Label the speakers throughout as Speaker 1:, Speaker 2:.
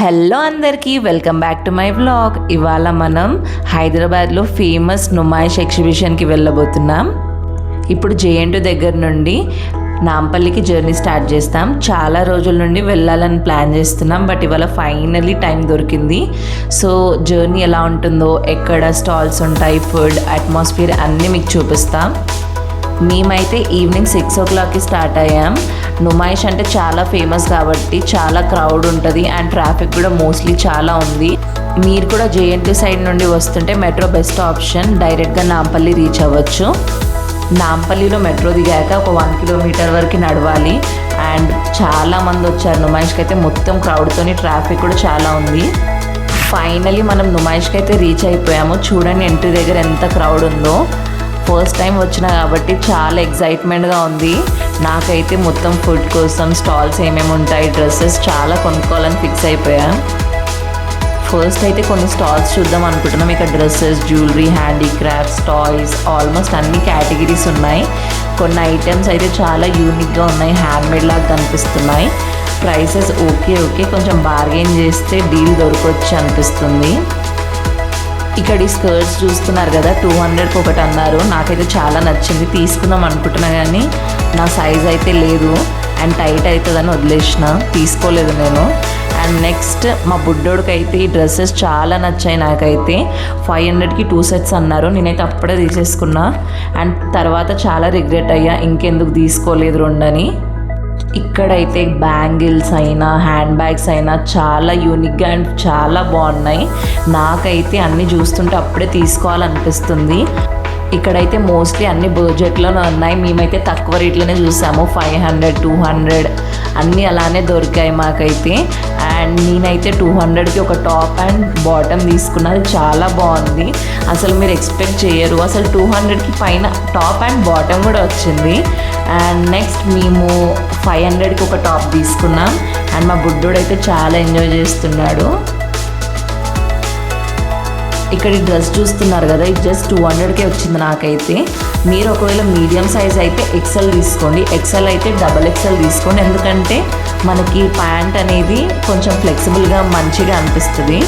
Speaker 1: Hello అందరికీ welcome back to my vlog. ఇవాళ మనం హైదరాబాద్లో ఫేమస్ నుమాయిష్ ఎగ్జిబిషన్కి వెళ్ళబోతున్నాం. ఇప్పుడు జేఎన్టీ దగ్గర నుండి నాంపల్లికి జర్నీ స్టార్ట్ చేస్తాం. చాలా రోజుల నుండి వెళ్ళాలని ప్లాన్ చేస్తున్నాం, బట్ ఇవాళ ఫైనలీ టైం దొరికింది. సో జర్నీ ఎలా ఉంటుందో, ఎక్కడ స్టాల్స్ ఉంటాయి, ఫుడ్, అట్మాస్ఫియర్ అన్నీ మీకు చూపిస్తాం. మేమైతే ఈవినింగ్ 6 o'clockకి స్టార్ట్ అయ్యాం. నుమాయిష్ అంటే చాలా ఫేమస్ కాబట్టి చాలా క్రౌడ్ ఉంటుంది అండ్ ట్రాఫిక్ కూడా మోస్ట్లీ చాలా ఉంది. మీరు కూడా జేఎన్టీ సైడ్ నుండి వస్తుంటే మెట్రో బెస్ట్ ఆప్షన్. డైరెక్ట్గా నాంపల్లి రీచ్ అవ్వచ్చు. నాంపల్లిలో మెట్రో దిగాక ఒక 1 kilometer వరకు నడవాలి అండ్ చాలామంది వచ్చారు నుమాయిష్కి అయితే. మొత్తం క్రౌడ్తోని ట్రాఫిక్ కూడా చాలా ఉంది. ఫైనలీ మనం నుమాయిష్కి అయితే రీచ్ అయిపోయాము. చూడండి ఎంట్రీ దగ్గర ఎంత క్రౌడ్ ఉందో. ఫస్ట్ టైం వచ్చినా కాబట్టి చాలా ఎగ్జైట్మెంట్గా ఉంది. నాకైతే మొత్తం ఫుడ్ కోసం స్టాల్స్ ఏమేమి ఉంటాయి, డ్రెస్సెస్ చాలా కొనుక్కోవాలని ఫిక్స్ అయిపోయా. ఫస్ట్ అయితే కొన్ని స్టాల్స్ చూద్దాం అనుకుంటున్నాం. ఇక్కడ dresses, jewellery, handicrafts, toys, almost అన్ని కేటగిరీస్ ఉన్నాయి. కొన్ని ఐటమ్స్ అయితే చాలా యూనిక్గా ఉన్నాయి, హ్యాండ్మేడ్ లాగా కనిపిస్తున్నాయి. ప్రైసెస్ ఓకే కొంచెం బార్గెన్ చేస్తే డీల్ దొరకొచ్చు అనిపిస్తుంది. ఇక్కడ ఈ స్కర్ట్స్ చూస్తున్నారు కదా, 200కి ఒకటి అన్నారు. నాకైతే చాలా నచ్చింది, తీసుకుందాం అనుకుంటున్నా కానీ నా సైజ్ అయితే లేదు అండ్ టైట్ అవుతుందని వదిలేసిన, తీసుకోలేదు నేను. అండ్ నెక్స్ట్ మా బుడ్డోడికి అయితే ఈ డ్రెస్సెస్ చాలా నచ్చాయి. నాకైతే 500కి 2 sets అన్నారు. నేనైతే అప్పుడే తీసేసుకున్నా అండ్ తర్వాత చాలా రిగ్రెట్ అయ్యా, ఇంకెందుకు తీసుకోలేదు రెండని. ఇక్కడైతే బ్యాంగిల్స్ అయినా హ్యాండ్ బ్యాగ్స్ అయినా చాలా యూనిక్గా అండ్ చాలా బాగున్నాయి. నాకైతే అన్నీ చూస్తుంటే అప్పుడే తీసుకోవాలనిపిస్తుంది. ఇక్కడైతే మోస్ట్లీ అన్ని బడ్జెట్లోనే ఉన్నాయి. మేమైతే తక్కువ రేట్లోనే చూసాము. 500, 200 అన్నీ అలానే దొరికాయి మాకైతే. అండ్ నేనైతే 200కి ఒక టాప్ అండ్ బాటమ్ తీసుకున్నది, చాలా బాగుంది. అసలు మీరు ఎక్స్పెక్ట్ చేయరు, అసలు 200కి పైన టాప్ అండ్ బాటమ్ కూడా వచ్చింది. అండ్ నెక్స్ట్ మేము 500కి ఒక టాప్ తీసుకున్నాం అండ్ మా బుడ్డోడు అయితే చాలా ఎంజాయ్ చేస్తున్నాడు. ఇక్కడ ఈ డ్రెస్ చూస్తున్నారు కదా, ఇది జస్ట్ 200కే వచ్చింది నాకైతే. మీరు ఒకవేళ మీడియం సైజ్ అయితే XL తీసుకోండి, XL అయితే XXL తీసుకోండి. ఎందుకంటే మనకి ప్యాంట్ అనేది కొంచెం ఫ్లెక్సిబుల్గా మంచిగా అనిపిస్తుంది.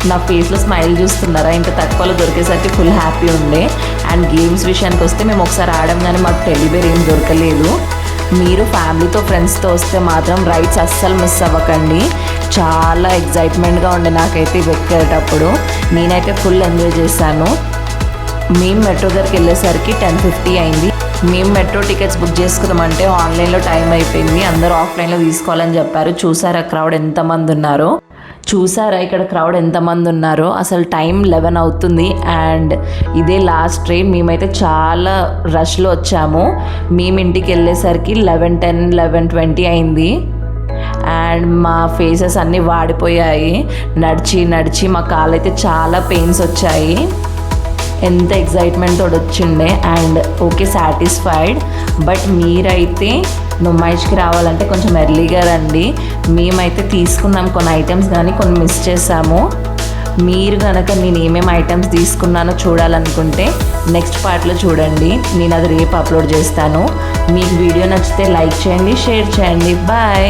Speaker 1: నా ఫేస్లో స్మైల్ చూస్తున్నారా, ఇంత తక్కువలో దొరికేసరికి ఫుల్ హ్యాపీ ఉండే. అండ్ గేమ్స్ విషయానికి వస్తే మేము ఒకసారి ఆడాం కానీ మాకు టెడ్డీబేర్ ఏం దొరకలేదు. మీరు ఫ్యామిలీతో ఫ్రెండ్స్తో వస్తే మాత్రం రైడ్స్ అస్సలు మిస్ అవ్వకండి. చాలా ఎగ్జైట్మెంట్గా ఉండే నాకైతే ఎక్కేటప్పుడు. నేనైతే ఫుల్ ఎంజాయ్ చేశాను. మేము మెట్రో దగ్గరికి వెళ్ళేసరికి 10:50 అయింది. మేము మెట్రో టికెట్స్ బుక్ చేసుకుందామంటే ఆన్లైన్లో టైం అయిపోయింది. అందరూ ఆఫ్లైన్లో తీసుకోవాలని చెప్పారు. చూసారా క్రౌడ్ ఎంతమంది ఉన్నారో, చూసారా ఇక్కడ క్రౌడ్ ఎంతమంది ఉన్నారో. అసలు టైం 11 అవుతుంది అండ్ ఇదే లాస్ట్ ట్రైన్. మేమైతే చాలా రష్లో వచ్చాము. మేము ఇంటికి వెళ్ళేసరికి 11:10, 11:20 అయింది. అండ్ మా ఫేసెస్ అన్నీ వాడిపోయాయి. నడిచి మా కాళ్ళు అయితే చాలా పెయిన్స్ వచ్చాయి. ఎంత ఎగ్జైట్మెంట్ తోడు వచ్చిండే అండ్ ఓకే సాటిస్ఫైడ్. బట్ మీరైతే నుమాయిష్కి రావాలంటే కొంచెం ఎర్లీగా రండి. మేమైతే తీసుకున్నాం కొన్ని ఐటమ్స్ కానీ కొన్ని మిస్ చేసాము. మీరు కనుక నేను ఏమేమి ఐటమ్స్ తీసుకున్నానో చూడాలనుకుంటే నెక్స్ట్ పార్ట్లో చూడండి. నేను అది రేపు అప్లోడ్ చేస్తాను. మీకు వీడియో నచ్చితే లైక్ చేయండి, షేర్ చేయండి. బాయ్.